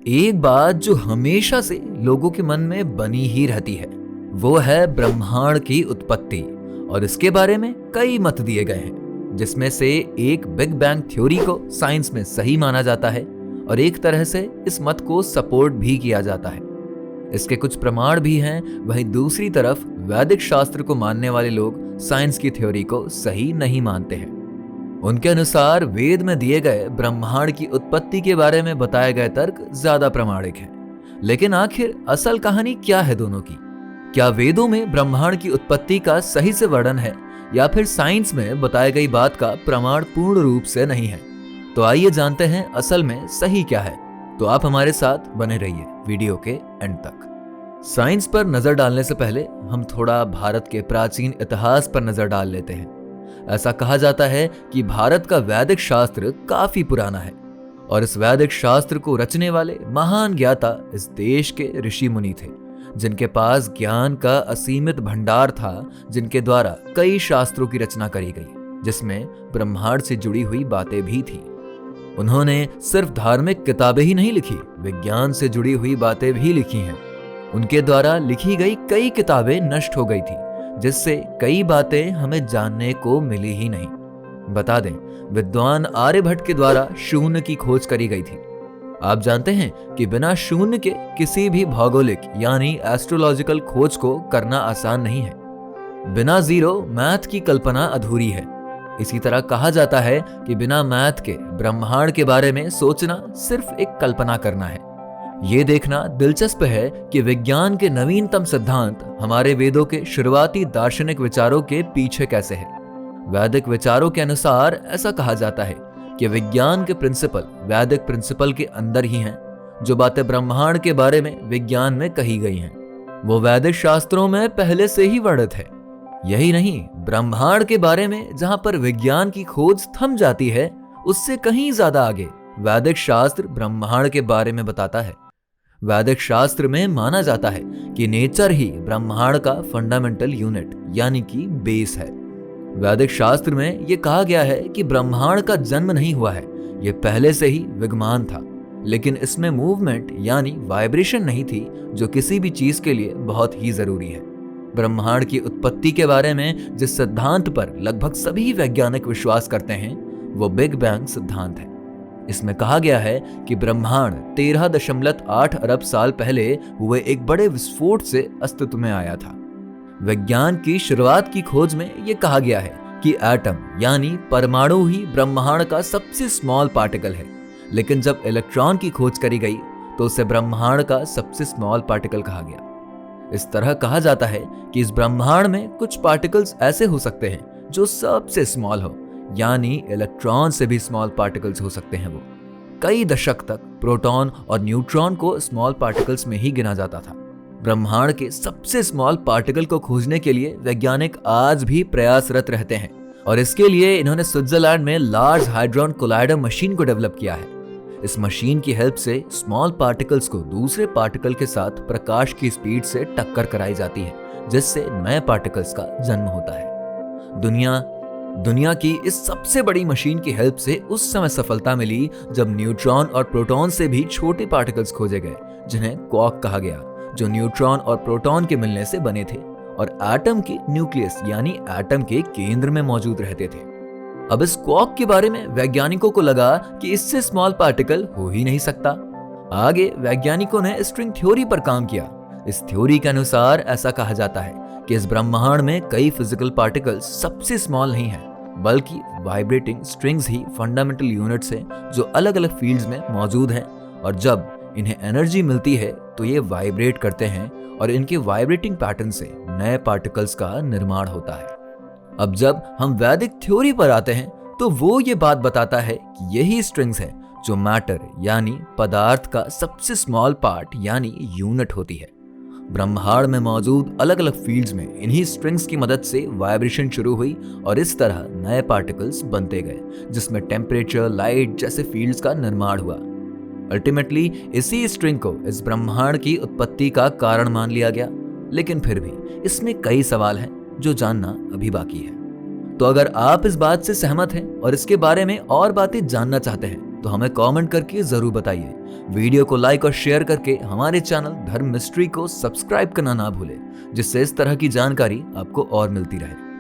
एक बात जो हमेशा से लोगों के मन में बनी ही रहती है वो है ब्रह्मांड की उत्पत्ति। और इसके बारे में कई मत दिए गए हैं, जिसमें से एक बिग बैंग थ्योरी को साइंस में सही माना जाता है और एक तरह से इस मत को सपोर्ट भी किया जाता है। इसके कुछ प्रमाण भी हैं। वहीं दूसरी तरफ वैदिक शास्त्र को मानने वाले लोग साइंस की थ्योरी को सही नहीं मानते हैं। उनके अनुसार वेद में दिए गए ब्रह्मांड की उत्पत्ति के बारे में बताए गए तर्क ज्यादा प्रामाणिक हैं। लेकिन आखिर असल कहानी क्या है दोनों की? क्या वेदों में ब्रह्मांड की उत्पत्ति का सही से वर्णन है या फिर साइंस में बताई गई बात का प्रमाण पूर्ण रूप से नहीं है? तो आइए जानते हैं असल में सही क्या है। तो आप हमारे साथ बने रहिए वीडियो के एंड तक। साइंस पर नजर डालने से पहले हम थोड़ा भारत के प्राचीन इतिहास पर नजर डाल लेते हैं। ऐसा कहा जाता है कि भारत का वैदिक शास्त्र काफी पुराना है और इस वैदिक शास्त्र को रचने वाले महान ज्ञाता इस देश के ऋषि मुनि थे, जिनके पास ज्ञान का असीमित भंडार था, जिनके द्वारा कई शास्त्रों की रचना करी गई, जिसमें ब्रह्मांड से जुड़ी हुई बातें भी थी। उन्होंने सिर्फ धार्मिक किताबें ही नहीं लिखी, विज्ञान से जुड़ी हुई बातें भी लिखी हैं। उनके द्वारा लिखी गई कई किताबें नष्ट हो गई थी, जिससे कई बातें हमें जानने को मिली ही नहीं। बता दें, विद्वान आर्यभट्ट के द्वारा शून्य की खोज करी गई थी। आप जानते हैं कि बिना शून्य के किसी भी भौगोलिक यानी एस्ट्रोलॉजिकल खोज को करना आसान नहीं है। बिना जीरो मैथ की कल्पना अधूरी है। इसी तरह कहा जाता है कि बिना मैथ के ब्रह्मांड के बारे में सोचना सिर्फ एक कल्पना करना है। ये देखना दिलचस्प है कि विज्ञान के नवीनतम सिद्धांत हमारे वेदों के शुरुआती दार्शनिक विचारों के पीछे कैसे है। वैदिक विचारों के अनुसार ऐसा कहा जाता है कि विज्ञान के प्रिंसिपल वैदिक प्रिंसिपल के अंदर ही हैं। जो बातें ब्रह्मांड के बारे में विज्ञान में कही गई हैं, वो वैदिक शास्त्रों में पहले से ही वर्णित है। यही नहीं, ब्रह्मांड के बारे में जहां पर विज्ञान की खोज थम जाती है, उससे कहीं ज्यादा आगे वैदिक शास्त्र ब्रह्मांड के बारे में बताता है। वैदिक शास्त्र में माना जाता है कि नेचर ही ब्रह्मांड का फंडामेंटल यूनिट यानी कि बेस है। वैदिक शास्त्र में यह कहा गया है कि ब्रह्मांड का जन्म नहीं हुआ है, यह पहले से ही विद्यमान था, लेकिन इसमें मूवमेंट यानी वाइब्रेशन नहीं थी, जो किसी भी चीज के लिए बहुत ही जरूरी है। ब्रह्मांड की उत्पत्ति के बारे में जिस सिद्धांत पर लगभग सभी वैज्ञानिक विश्वास करते हैं, वो बिग बैंग सिद्धांत है। इसमें कहा गया है कि ब्रह्मांड 13.8 अरब साल पहले हुए एक बड़े विस्फोट से अस्तित्व में आया था। विज्ञान की शुरुआत की खोज में यह कहा गया है कि एटम यानी परमाणु ही ब्रह्मांड का सबसे स्मॉल पार्टिकल है, लेकिन जब इलेक्ट्रॉन की खोज करी गई तो उसे ब्रह्मांड का सबसे स्मॉल पार्टिकल कहा गया। इस तरह कहा जाता है कि इस ब्रह्मांड में कुछ पार्टिकल्स ऐसे हो सकते हैं जो सबसे स्मॉल हो, यानी इलेक्ट्रॉन से भी स्मॉल पार्टिकल्स हो सकते हैं। वो कई दशक तक प्रोटॉन और न्यूट्रॉन को स्मॉल पार्टिकल्स में ही गिना जाता था। ब्रह्मांड के सबसे स्मॉल पार्टिकल को खोजने के लिए वैज्ञानिक आज भी प्रयासरत रहते हैं और इसके लिए इन्होंने स्विट्जरलैंड में लार्ज हाइड्रॉन कोलाइडर मशीन को डेवलप किया है। इस मशीन की हेल्प से स्मॉल पार्टिकल्स को दूसरे पार्टिकल के साथ प्रकाश की स्पीड से टक्कर कराई जाती है, जिससे नए पार्टिकल्स का जन्म होता है। दुनिया की इस सबसे बड़ी मशीन की हेल्प से उस समय सफलता मिली जब न्यूट्रॉन और प्रोटॉन से भी छोटे पार्टिकल्स खोजे गए, जिन्हें क्वार्क कहा गया, जो न्यूट्रॉन और प्रोटॉन के मिलने से बने थे और एटम के न्यूक्लियस यानी एटम के केंद्र में मौजूद रहते थे। अब इस क्वार्क के बारे में वैज्ञानिकों को लगा कि इससे स्मॉल पार्टिकल हो ही नहीं सकता। आगे वैज्ञानिकों ने स्ट्रिंग थ्योरी पर काम किया। इस थ्योरी के अनुसार ऐसा कहा जाता है कि इस ब्रह्मांड में कई फिजिकल पार्टिकल्स सबसे स्मॉल नहीं हैं, बल्कि वाइब्रेटिंग स्ट्रिंग्स ही फंडामेंटल यूनिट्स हैं, जो अलग अलग फील्ड्स में मौजूद हैं और जब इन्हें एनर्जी मिलती है तो ये वाइब्रेट करते हैं और इनके वाइब्रेटिंग पैटर्न से नए पार्टिकल्स का निर्माण होता है। अब जब हम वैदिक थ्योरी पर आते हैं तो वो ये बात बताता है कि यही स्ट्रिंग्स हैं जो मैटर यानी पदार्थ का सबसे स्मॉल पार्ट यानी यूनिट होती है। ब्रह्मांड में मौजूद अलग अलग फील्ड्स में इन्हीं स्ट्रिंग्स की मदद से वाइब्रेशन शुरू हुई और इस तरह नए पार्टिकल्स बनते गए, जिसमें टेम्परेचर, लाइट जैसे फील्ड्स का निर्माण हुआ। अल्टीमेटली इसी स्ट्रिंग को इस ब्रह्मांड की उत्पत्ति का कारण मान लिया गया, लेकिन फिर भी इसमें कई सवाल हैं जो जानना अभी बाकी है। तो अगर आप इस बात से सहमत हैं और इसके बारे में और बातें जानना चाहते हैं तो हमें कमेंट करके जरूर बताइए। वीडियो को लाइक और शेयर करके हमारे चैनल धर्म मिस्ट्री को सब्सक्राइब करना ना भूलें, जिससे इस तरह की जानकारी आपको और मिलती रहे।